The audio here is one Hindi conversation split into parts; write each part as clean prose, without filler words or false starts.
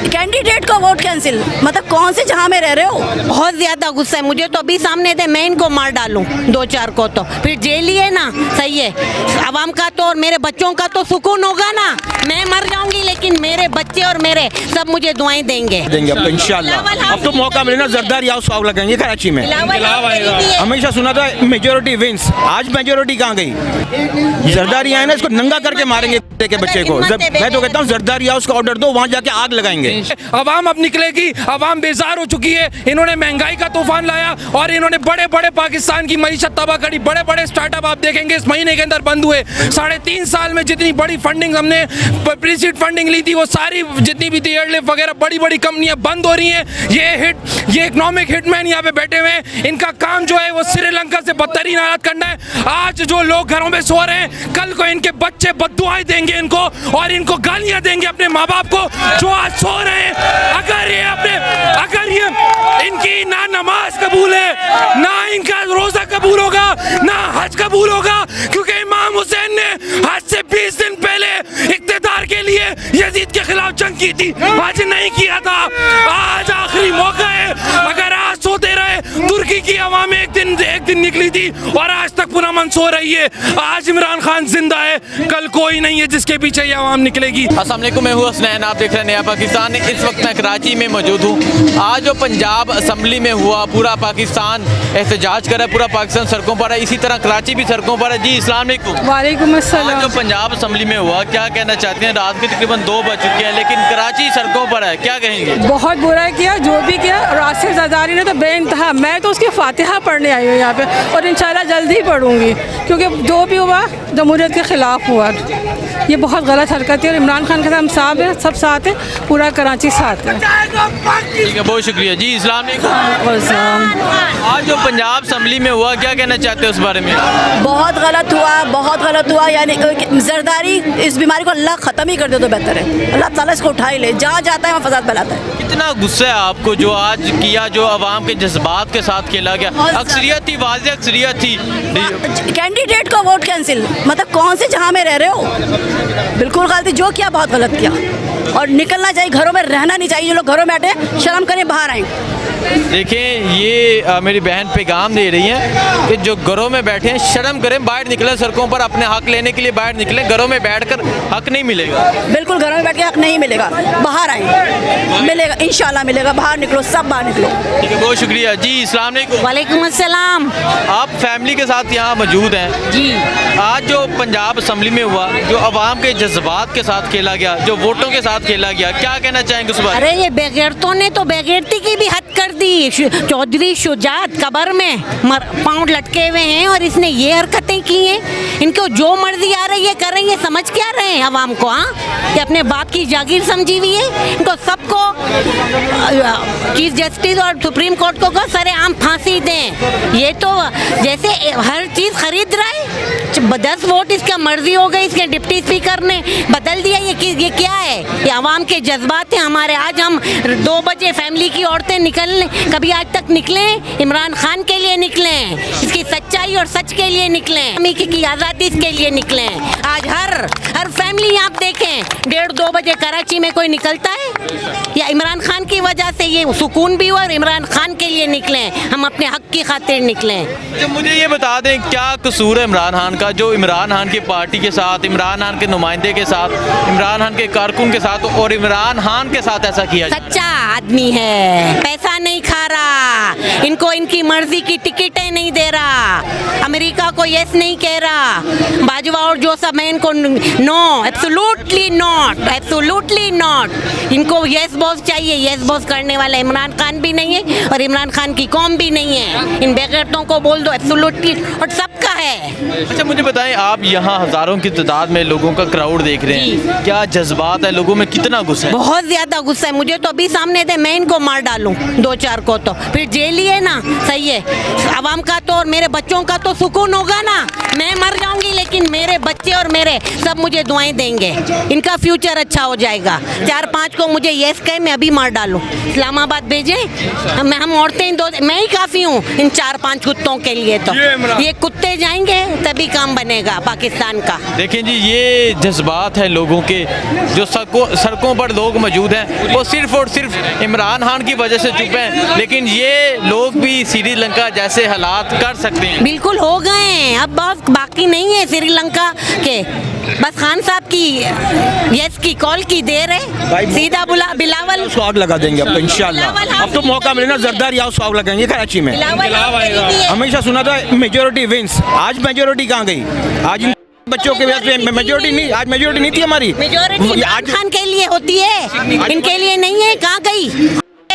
कैंडिडेट का वोट कैंसिल, मतलब कौन से जहां में रह रहे हो? बहुत ज्यादा गुस्सा है मुझे तो। अभी सामने थे, मैं इनको मार डालूं 2-4 को तो फिर जेल ही है ना। सही है, आवाम का तो और मेरे बच्चों का तो सुकून होगा ना। मैं मर जाऊंगी लेकिन मेरे बच्चे और मेरे सब मुझे दुआएं देंगे अब इंशाल्लाह। अब तो मौका मिले ना, जरदारी हाउस आग लगाएंगे कराची में। हमेशा सुना था मेजोरिटी विंस, आज मेजोरिटी कहाँ गई? जरदारी आए ना, इसको नंगा करके मारेंगे के बच्चे को। मैं तो कहता हूँ जरदारी हाउस का ऑर्डर दो, वहाँ जाके आग लगाएंगे। अवाम अब निकलेगी, अवाम बेजार हो चुकी है। इन्होंने महंगाई का तूफान लाया और इन्होंने बड़े बड़े पाकिस्तान की मईशत तबाह करी। बड़े बड़े स्टार्टअप आप देखेंगे इस महीने के अंदर बंद हुए। 3.5 साल में जितनी बड़ी फंडिंग हमने प्रीसीड फंडिंग ली थी, वो सारी जितनी भी थी एयरलिफ्ट वगैरह बड़ी बड़ी कंपनियां बंद हो रही हैं। ये इकोनॉमिक हिटमैन यहाँ पे बैठे हुए हैं, इनका काम जो है वो श्रीलंका से बदतरीन हालात करना है। आज जो लोग घरों में सो रहे हैं, कल को इनके बच्चे बद्दुआएं देंगे इनको और इनको गालियां देंगे अपने माँ बाप को जो आज सो रहे हैं। अगर ये इनकी ना नमाज कबूल है, ना इनका रोजा कबूल होगा, ना हज कबूल होगा, क्योंकि इमाम हुसैन ने आज से 20 दिन पहले इख्तियार के लिए यजीद के खिलाफ जंग की थी, आज नहीं किया था। आज आखिरी मौका है, अगर आज सोते रहे। तुर्की की आवाम एक दिन निकली थी और आज तक पुरअमन सो रही है। आज इमरान खान जिंदा है, कल कोई नहीं है जिसके पीछे ये आवाम निकलेगी। अस्सलाम वालेकुम, मैं हूँ हसनैन, आप देख रहे हैं नया पाकिस्तान। इस वक्त मैं कराची में मौजूद हूँ। आज जो पंजाब असम्बली में हुआ, पूरा पाकिस्तान एहतजाज कर रहा है, पूरा पाकिस्तान सड़कों पर है, इसी तरह कराची भी सड़कों पर है। जी अस्सलाम वालेकुम। वालेकुम अस्सलाम। आज जो पंजाब असम्बली में हुआ, क्या कहना चाहते हैं? रात के तकरीबन 2 बज चुके हैं लेकिन कराची सड़कों पर है, क्या कहेंगे? बहुत बुरा किया, जो भी किया। राशिद ज़रदारी ने तो बेइंतहा, मैं तो उसकी फातिहा पढ़ने आई हूँ यहाँ पे और इंशाल्लाह जल्दी ही पढ़ूंगी, क्योंकि जो भी हुआ जमहूरियत के ख़िलाफ़ हुआ। ये बहुत गलत हरकत है और इमरान खान के साथ हम साथ हैं, सब साथ हैं, पूरा कराची साथ है। ठीक है, बहुत शुक्रिया जी। अस्सलाम वालेकुम। आज जो पंजाब असम्बली में हुआ, क्या कहना चाहते हैं उस बारे में? बहुत गलत हुआ, बहुत गलत हुआ। यानी जरदारी, इस बीमारी को अल्लाह ख़त्म ही कर दे तो बेहतर है। अल्लाह ताला इसको उठा ही ले, जहाँ जाता है वहाँ फसाद फैलाता है। कितना गुस्सा है आपको जो आज किया, जो अवाम के जज्बात के साथ खेला गया? अक्सरियत थी, वाज़ेह अक्सरियत थी। कैंडिडेट का वोट कैंसिल, मतलब कौन से जहां में रह रहे हो? बिल्कुल गलती, जो किया बहुत गलत किया और निकलना चाहिए, घरों में रहना नहीं चाहिए। जो लोग घरों में बैठे शर्म करें, बाहर आए। देखें, ये मेरी बहन पैगाम दे रही हैं कि जो घरों में बैठे हैं शर्म करें, बाहर निकलें, सड़कों पर अपने हक लेने के लिए बाहर निकलें। घरों में बैठकर हक नहीं मिलेगा। बिल्कुल, घरों में बैठ के हक नहीं मिलेगा, बाहर आए, मिलेगा इंशाल्लाह मिलेगा। बाहर निकलो, सब बाहर निकलो। ठीक है, बहुत शुक्रिया जी। अस्सलाम वालेकुम। वालेकुम अस्सलाम। आप फैमिली के साथ यहाँ मौजूद हैं जी। आज जो पंजाब असम्बली में हुआ, जो अवाम के जज्बात के साथ खेला गया, जो वोटों के साथ खेला गया, क्या कहना चाहेंगे उस बारे? अरे ये बेगैरतों ने तो बेगैरती की भी हद कर दी। चौधरी शुजात कबर में पाँव लटके हुए हैं और इसने ये हरकतें की हैं। इनको जो मर्जी आ रही है कर रही है, समझ क्या रहे हैं अवाम को? हाँ, ये अपने बाप की जागीर समझी हुई है। इनको सबको चीफ जस्टिस और सुप्रीम कोर्ट को सरेआम फांसी दें। ये तो जैसे हर चीज़ खरीद रहा है। 10 वोट इसका मर्जी हो गई, इसके डिप्टी स्पीकर ने बदल दिया। ये क्या है? ये अवाम के जज्बात हैं हमारे। आज हम 2 बजे फैमिली की औरतें निकलने, कभी आज तक निकले इमरान खान के लिए निकले, इसकी सच्चाई और सच के लिए निकले, की आज़ादी के लिए निकले। आज हर फैमिली आप देखें 1:30-2 बजे कराची में कोई निकलता है? या इमरान खान की वजह से ये सुकून भी हुआ और इमरान खान के लिए निकले, हम अपने हक की खातिर निकले। तो मुझे ये बता दें, क्या कसूर है इमरान खान का जो इमरान खान की पार्टी के साथ, इमरान खान के नुमाइंदे के साथ, इमरान खान के कारकुन के साथ और इमरान खान के साथ ऐसा किया? सच्चा आदमी है, पैसा नहीं खा रहा, इनको इनकी मर्जी की टिकटें नहीं दे रहा, अमेरिका को यस नहीं कह रहा, बाजवा और जोसफ मैं इनको नो, एब्सोल्युटली नॉट। इनको यस बॉस चाहिए। यस बॉस करने वाला इमरान खान भी नहीं है और इमरान खान की कौम भी नहीं है। इन बेगैरतों को बोल दो एब्सोल्युटली, और सबका है। अच्छा, मुझे बताएं, आप यहाँ हज़ारों की तादाद में लोगों का क्राउड देख रहे हैं, क्या जज्बात है लोगों में? कितना गुस्सा है? बहुत ज़्यादा गुस्सा है मुझे तो। अभी सामने थे, मैं इनको मार डालूं 2-4 को तो फिर जेल ही है ना। सही है, आवाम का तो और मेरे बच्चों का तो सुकून होगा ना। मैं मर जाऊंगी लेकिन मेरे बच्चे और मेरे सब मुझे दुआएं देंगे, इनका फ्यूचर अच्छा हो जाएगा। 4-5 को मुझे यस कहे, मैं अभी मार डालूं, इस्लामाबाद भेजें। हम औरतें मैं ही काफ़ी हूँ इन 4-5 कुत्तों के लिए। तो ये कुत्ते जाएंगे तभी काम बनेगा पाकिस्तान का। देखें जी, ये जज्बात है लोगों के, जो सड़कों पर लोग मौजूद हैं वो सिर्फ और सिर्फ इमरान खान की वजह से चुप हैं, लेकिन ये लोग भी श्रीलंका जैसे हालात कर सकते हैं। बिल्कुल हो गए हैं, अब बहुत बाकी नहीं है श्रीलंका के, बस खान साहब की यस की कॉल की देर है, सीधा बुला बिलावल उसको आग लगा देंगे अब तो इंशाल्लाह। अब तो मौका मिले ना, जरदारी हाउस को आग लगाएंगे कराची में। हमेशा सुना था मेजोरिटी विंस, आज मेजोरिटी कहाँ गई? आज इन बच्चों के वजह से मेजोरिटी नहीं, आज मेजोरिटी नहीं थी हमारी। मेजोरिटी इमरान खान के लिए होती है, इनके लिए नहीं है। कहाँ गई?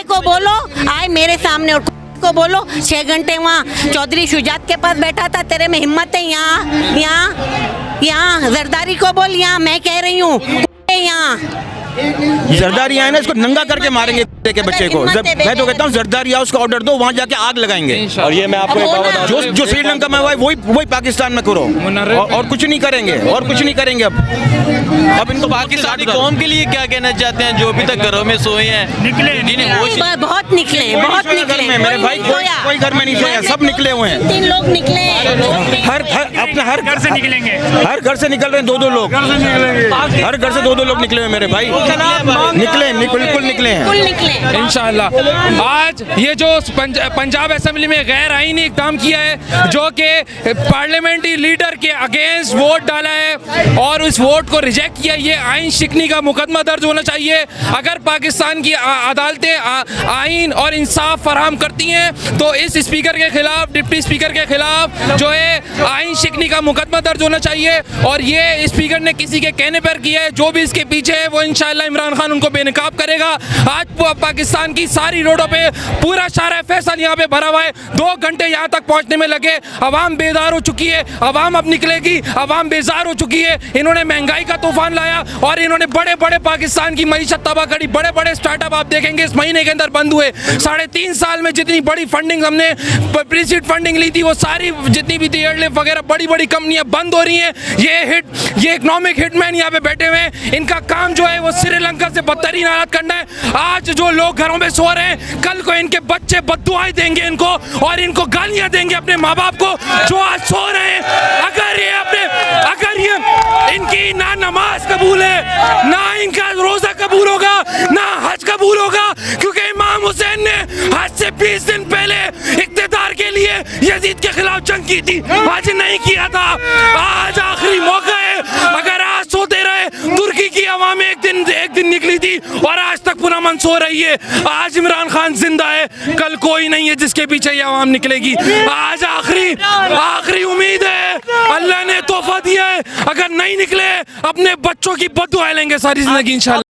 को बोलो आए मेरे सामने, और को बोलो 6 घंटे वहाँ चौधरी शुजात के पास बैठा था, तेरे में हिम्मत है? यहाँ जरदारी को बोल, यहाँ मैं कह रही हूँ यहाँ जरदारी आए ना, इसको नंगा करके मारेंगे के बच्चे को। मैं तो कहता हूँ जरदारी हाउस का ऑर्डर दो, वहाँ जाके आग लगाएंगे। और ये मैं आपको एक बात बताऊं, जो श्रीलंका में हुआ है वही पाकिस्तान में करो, और कुछ नहीं करेंगे, और कुछ नहीं करेंगे। अब इनको पाकिस्तानी कौम के लिए क्या कहना चाहते हैं जो अभी तक घरों में सोए हैं? निकले, बहुत निकले, बहुत निकले मेरे भाई, कोई घर में नहीं सोया, सब निकले हुए हैं। 3 लोग निकले, हर घर से निकलेंगे, हर घर से निकल रहे हैं 2-2 लोग, हर घर से 2-2 लोग निकले हुए मेरे भाई, बिल्कुल निकले हैं इंशाल्लाह। आज ये जो पंजाब असेंबली में गैर आईनी इक़दाम किया है, जो कि पार्लियामेंट्री लीडर के अगेंस्ट वोट डाला है और उस वोट को रिजेक्ट किया, ये आइन शिकनी का मुकदमा दर्ज होना चाहिए। अगर पाकिस्तान की अदालतें आइन और इंसाफ फराहम करती हैं तो इस स्पीकर के खिलाफ, डिप्टी स्पीकर के खिलाफ जो है आइन शिकनी का मुकदमा दर्ज होना चाहिए। और ये स्पीकर ने किसी के कहने पर किया है, जो भी इसके पीछे है वो इंशाल्लाह इमरान खान उनको बेनकाब करेगा। आज पाकिस्तान की सारी रोडों पे पूरा शारा फैसल यहाँ पे भरा हुआ है, 2 घंटे यहाँ तक पहुँचने में लगे। अवाम बेदार हो चुकी है, अवाम अब निकलेगी, अवाम बेजार हो चुकी है। इन्होंने महंगाई का तूफान लाया और इन्होंने बड़े बड़े पाकिस्तान की मईशत तबाह करी। बड़े बड़े स्टार्टअप आप देखेंगे इस महीने के अंदर बंद हुए। 3.5 साल में जितनी बड़ी फंडिंग हमने प्रीसीड फंडिंग ली थी, वो सारी जितनी भी थी एयरलिफ्ट वगैरह बड़ी बड़ी कंपनियां बंद हो रही हैं। ये इकोनॉमिक हिटमैन यहाँ पे बैठे हुए हैं, इनका काम जो है वो श्रीलंका से बदतरीन हालत करना है। आज जो लोग घरों में सो रहे हैं, कल को इनके बच्चे बद्दुआएं देंगे इनको, और इनको गालियां देंगे अपने माँ बाप को जो आज सो रहे हैं। अगर ये इनकी ना नमाज कबूल है, ना इनका रोजा कबूल होगा, ना हज कबूल होगा, क्योंकि इमाम हुसैन ने हज से 20 दिन पहले इख्तिदार के लिए यजीद के खिलाफ जंग की थी, आज नहीं किया था। आज आखिरी मौका है, अगर आज सोते रहे, तुर्की की आवाम एक दिन निकली थी और आज तक पुनः मन सो रही है। आज इमरान खान जिंदा है, कल कोई नहीं है जिसके पीछे ये आवाम निकलेगी। आज आखिरी उम्मीद है, अल्लाह ने तोहफा दिया है, अगर नहीं निकले अपने बच्चों की बद्दुआ लेंगे सारी जिंदगी इंशाल्लाह।